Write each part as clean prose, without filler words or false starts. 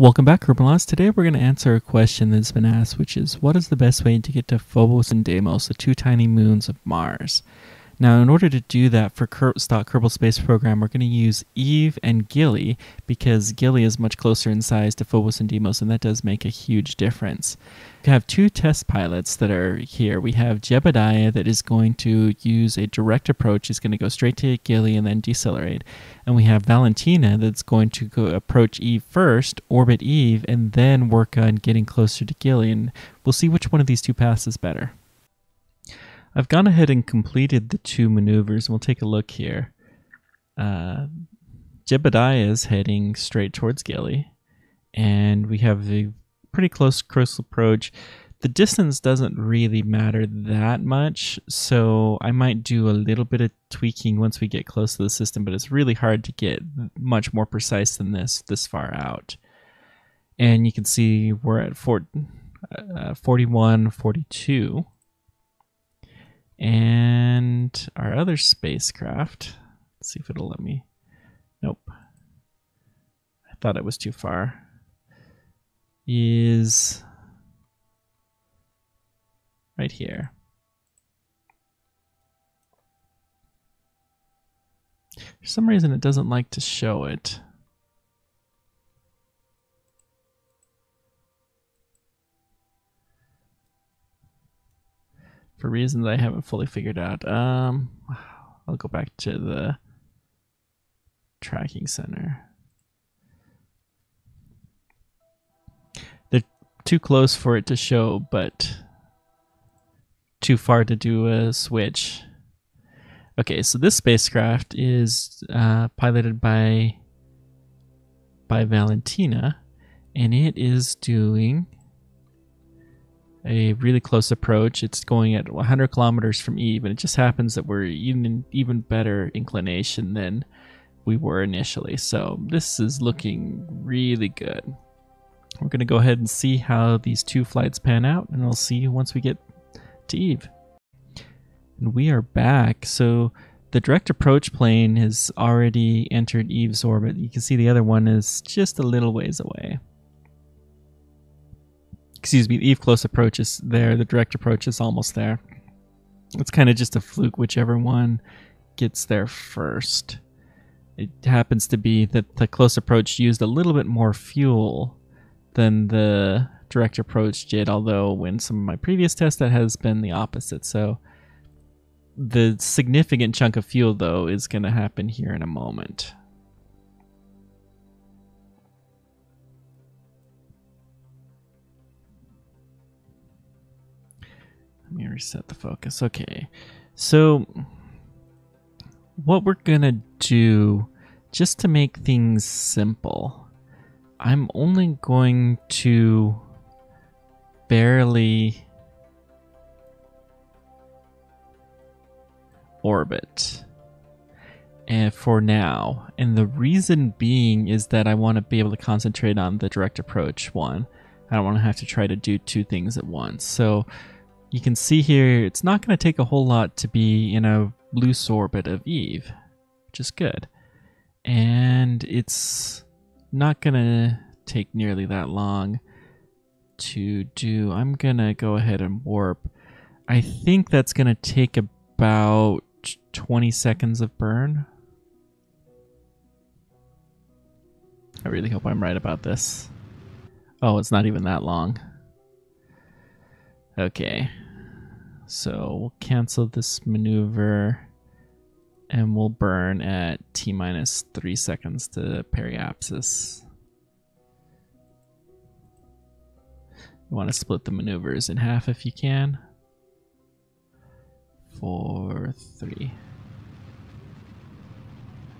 Welcome back, Kerbalans. Today we're going to answer a question that's been asked, which is, what is the best way to get to Phobos and Deimos, the two tiny moons of Mars? Now, in order to do that for stock Kerbal Space Program, we're going to use Eve and Gilly, because Gilly is much closer in size to Phobos and Deimos, and that does make a huge difference. We have two test pilots that are here. We have Jebediah that is going to use a direct approach. He's going to go straight to Gilly and then decelerate. And we have Valentina that's going to go approach Eve first, orbit Eve, and then work on getting closer to Gilly. And we'll see which one of these two paths is better. I've gone ahead and completed the two maneuvers, and we'll take a look here. Jebediah is heading straight towards Gilly, and we have a pretty close approach. The distance doesn't really matter that much, so I might do a little bit of tweaking once we get close to the system, but it's really hard to get much more precise than this far out. And you can see we're at 41, 42. And our other spacecraft, let's see if it'll let me. Nope. I thought it was too far. Is right here. For some reason it doesn't like to show it. For reasons I haven't fully figured out. I'll go back to the tracking center. They're too close for it to show, but too far to do a switch. Okay, so this spacecraft is piloted by Valentina, and it is doing a really close approach. It's going at 100 kilometers from Eve, and it just happens that we're even better inclination than we were initially. So this is looking really good. We're going to go ahead and see how these two flights pan out, and we'll see once we get to Eve. And we are back. So the direct approach plane has already entered Eve's orbit. You can see the other one is just a little ways away. Excuse me, the Eve close approach is there, the direct approach is almost there. It's kind of just a fluke, whichever one gets there first. It happens to be that the close approach used a little bit more fuel than the direct approach did, although in some of my previous tests that has been the opposite. So the significant chunk of fuel, though, is going to happen here in a moment. Let me reset the focus. Okay, so what we're gonna do, just to make things simple, I'm only going to barely orbit for now. And the reason being is that I want to be able to concentrate on the direct approach one. I don't want to have to try to do two things at once. So you can see here, it's not going to take a whole lot to be in a loose orbit of Eve, which is good. And it's not going to take nearly that long to do. I'm going to go ahead and warp. I think that's going to take about 20 seconds of burn. I really hope I'm right about this. Oh, it's not even that long. Okay, so we'll cancel this maneuver and we'll burn at T-minus 3 seconds to periapsis. You want to split the maneuvers in half if you can. 4, 3.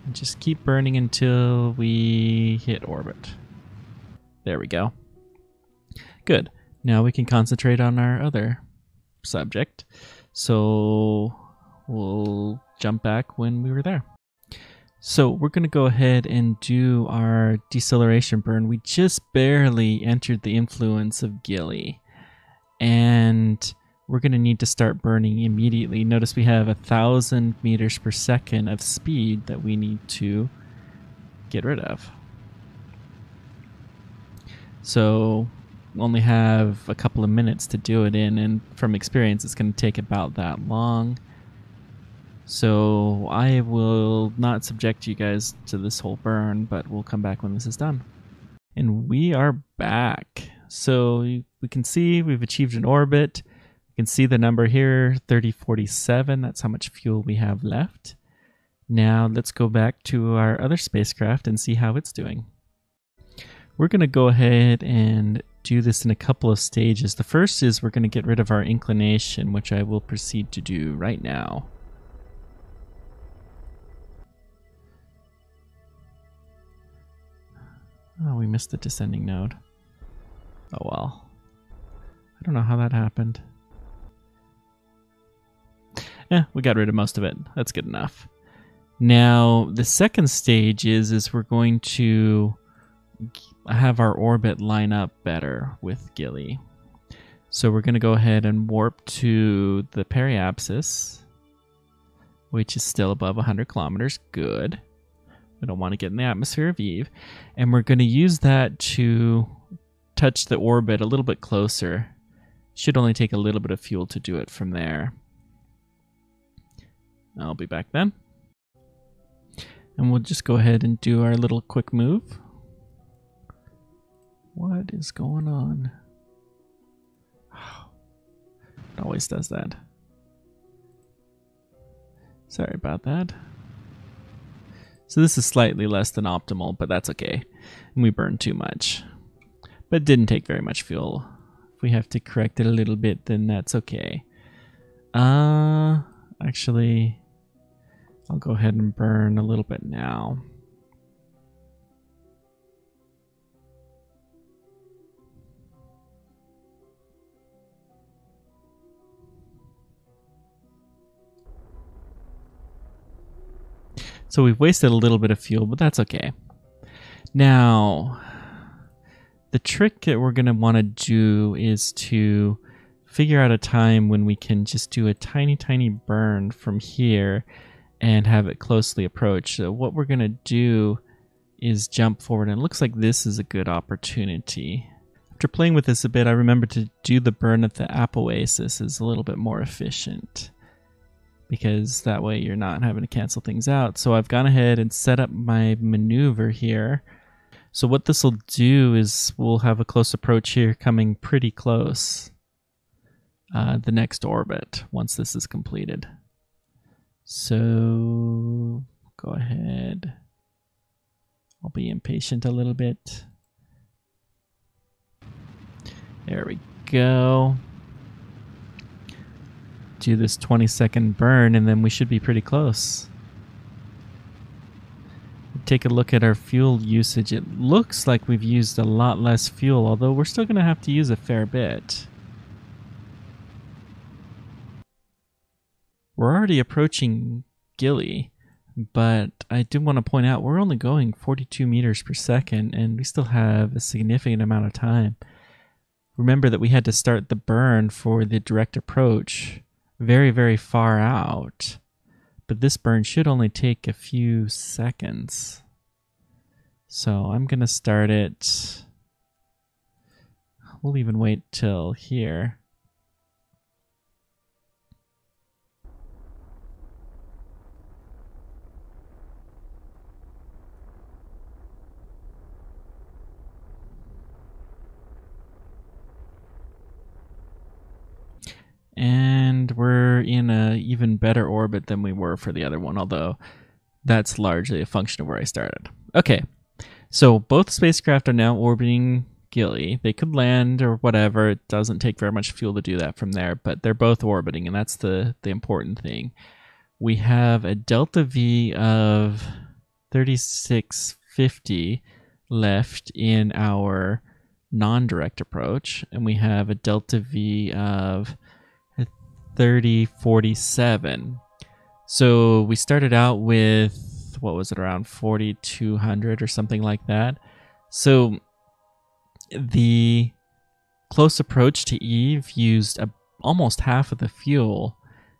And just keep burning until we hit orbit. There we go. Good. Now we can concentrate on our other subject. So we'll jump back when we were there. So we're going to go ahead and do our deceleration burn. We just barely entered the influence of Gilly, and we're going to need to start burning immediately. Notice we have 1,000 meters per second of speed that we need to get rid of. So we only have a couple of minutes to do it in, and from experience it's going to take about that long. So I will not subject you guys to this whole burn, but we'll come back when this is done. And we are back. So we can see we've achieved an orbit. You can see the number here, 3047. That's how much fuel we have left. Now let's go back to our other spacecraft and see how it's doing. We're going to go ahead and do this in a couple of stages. The first is we're going to get rid of our inclination, which I will proceed to do right now. Oh, we missed the descending node. Oh well. I don't know how that happened. We got rid of most of it. That's good enough. Now, the second stage is we're going to have our orbit line up better with Gilly. So we're going to go ahead and warp to the periapsis, which is still above 100 kilometers. Good. We don't want to get in the atmosphere of Eve. And we're going to use that to touch the orbit a little bit closer. Should only take a little bit of fuel to do it from there. I'll be back then. And we'll just go ahead and do our little quick move. What is going on? It always does that. Sorry about that. So this is slightly less than optimal, but that's okay. And we burned too much. But it didn't take very much fuel. If we have to correct it a little bit, then that's okay. Actually, I'll go ahead and burn a little bit now. So we've wasted a little bit of fuel, but that's okay. Now, the trick that we're going to want to do is to figure out a time when we can just do a tiny, tiny burn from here and have it closely approach. So what we're going to do is jump forward, and it looks like this is a good opportunity. After playing with this a bit, I remember to do the burn at the apoasis is a little bit more efficient, because that way you're not having to cancel things out. So I've gone ahead and set up my maneuver here. So what this will do is we'll have a close approach here coming pretty close the next orbit once this is completed. So go ahead. I'll be impatient a little bit. There we go. Do this 20-second burn, and then we should be pretty close. Take a look at our fuel usage. It looks like we've used a lot less fuel, although we're still going to have to use a fair bit. We're already approaching Gilly, but I do want to point out we're only going 42 meters per second, and we still have a significant amount of time. Remember that we had to start the burn for the direct approach very, very far out. But this burn should only take a few seconds. So I'm going to start it. We'll even wait till here. And we're in an even better orbit than we were for the other one, although that's largely a function of where I started. Okay, so both spacecraft are now orbiting Gilly. They could land or whatever. It doesn't take very much fuel to do that from there, but they're both orbiting, and that's the important thing. We have a delta V of 3650 left in our non-direct approach, and we have a delta V of 3047. So we started out with, what was it, around 4200 or something like that. So the close approach to Eve used almost half of the fuel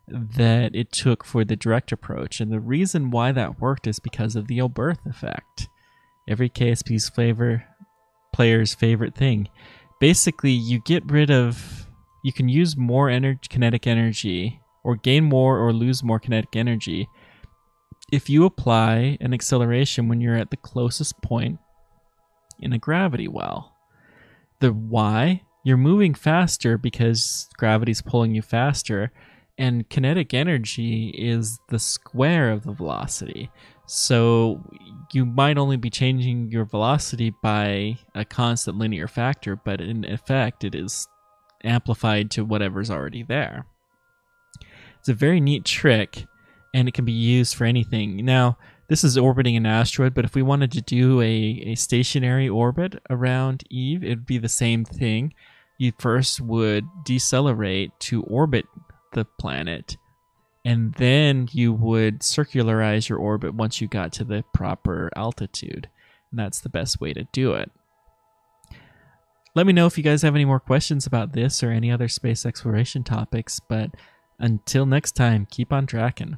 that it took for the direct approach. And the reason why that worked is because of the Oberth effect. Every KSP's player's favorite thing. Basically, you can use more kinetic energy, or gain more or lose more kinetic energy if you apply an acceleration when you're at the closest point in a gravity well. The why? You're moving faster because gravity's pulling you faster, and kinetic energy is the square of the velocity. So you might only be changing your velocity by a constant linear factor, but in effect it is amplified to whatever's already there. It's a very neat trick, and it can be used for anything. Now, this is orbiting an asteroid, but if we wanted to do a stationary orbit around Eve, it would be the same thing. You first would decelerate to orbit the planet, and then you would circularize your orbit once you got to the proper altitude. And that's the best way to do it. Let me know if you guys have any more questions about this or any other space exploration topics, but until next time, keep on tracking.